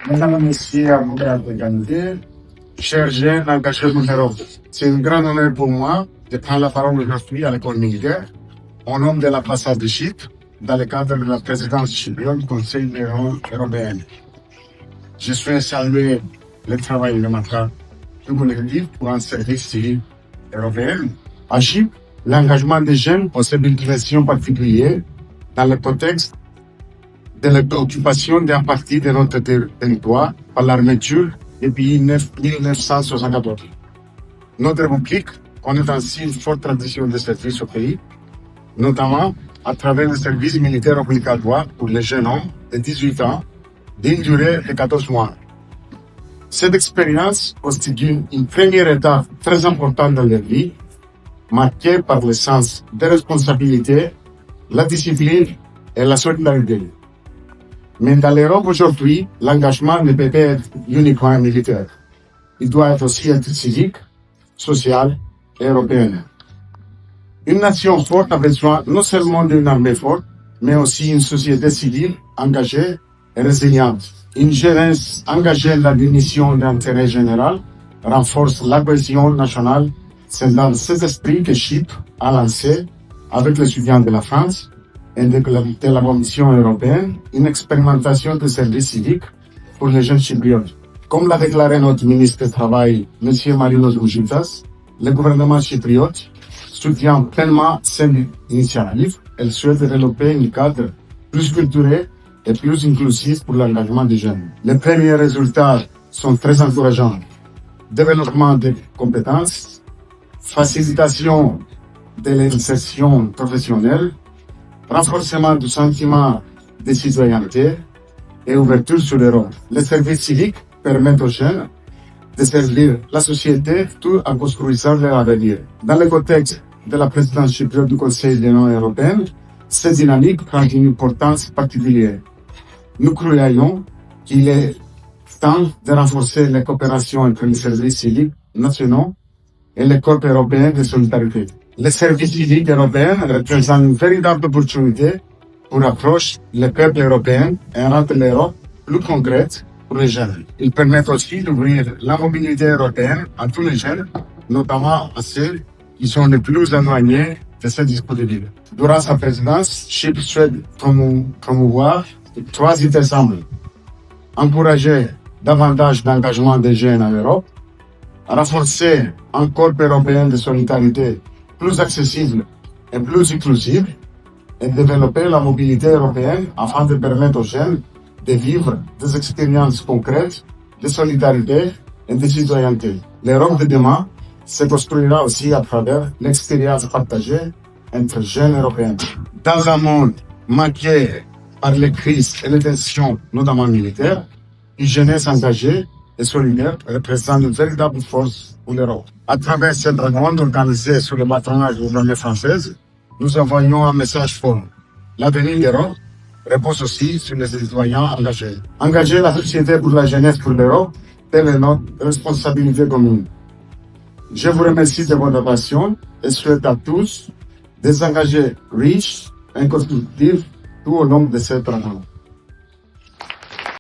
Mesdames et messieurs, avocats d'égalité, chers jeunes engagés pour l'Europe, c'est un grand honneur pour moi de prendre la parole aujourd'hui à l'école militaire au nom de l'ambassade de Chypre dans le cadre de la présidence chypriote du Conseil de l'Union européenne. Je souhaite saluer le travail de notre collectif pour un service civil européen. À Chypre, l'engagement des jeunes possède une dimension particulière dans le contexte de l'occupation d'un partie de notre territoire par l'armée turque depuis 1974. Notre République connaît ainsi une forte tradition de service au pays, notamment à travers le service militaire obligatoire pour les jeunes hommes de 18 ans d'une durée de 14 mois. Cette expérience constitue une première étape très importante dans leur vie, marquée par le sens de responsabilité, la discipline et la solidarité. Mais dans l'Europe aujourd'hui, l'engagement ne peut pas être uniquement militaire. Il doit être aussi être civique, social et européen. Une nation forte a besoin non seulement d'une armée forte, mais aussi une société civile engagée et résiliente. Une jeunesse engagée dans des missions d'intérêt général renforce la cohésion nationale. C'est dans cet esprit que Chypre a lancé, avec le soutien de la France et de la Commission européenne, une expérimentation de service civique pour les jeunes chypriotes. Comme l'a déclaré notre ministre du Travail, M. Marinos Bougoutas, le gouvernement chypriote soutient pleinement cette initiative. Elle souhaite développer un cadre plus culturel et plus inclusif pour l'engagement des jeunes. Les premiers résultats sont très encourageants. Développement des compétences, facilitation de l'insertion professionnelle, renforcement du sentiment de citoyenneté et ouverture sur l'Europe. Les services civiques permettent aux jeunes de servir la société tout en construisant leur avenir. Dans le contexte de la présidence chypriote du Conseil de l'Union européenne, cette dynamique prend une importance particulière. Nous croyons qu'il est temps de renforcer la coopération entre les services civiques nationaux et les corps européens de solidarité. Les services civiques européens représentent une véritable opportunité pour approcher les peuples européens et rendre l'Europe plus concrète pour les jeunes. Ils permettent aussi d'ouvrir la mobilité européenne à tous les jeunes, notamment à ceux qui sont les plus éloignés de ce dispositif. Durant sa présidence, Chypre souhaite promouvoir 3 idées simples. Encourager davantage d'engagement des jeunes en Europe, renforcer un corps européen de solidarité plus accessible et plus inclusif, et développer la mobilité européenne afin de permettre aux jeunes de vivre des expériences concrètes de solidarité et de citoyenneté. L'Europe de demain se construira aussi à travers l'expérience partagée entre jeunes européens. Dans un monde marqué par les crises et les tensions, notamment militaires, une jeunesse engagée et solidaire représente une véritable force pour l'Europe. À travers cette rencontre organisée sous le patronage de l'armée française, nous envoyons un message fort. L'avenir de l'Europe repose aussi sur les citoyens engagés. Engager la société pour la jeunesse pour l'Europe, telle est notre responsabilité commune. Je vous remercie de votre attention et souhaite à tous des engagés riches et constructifs tout au long de cette rencontre.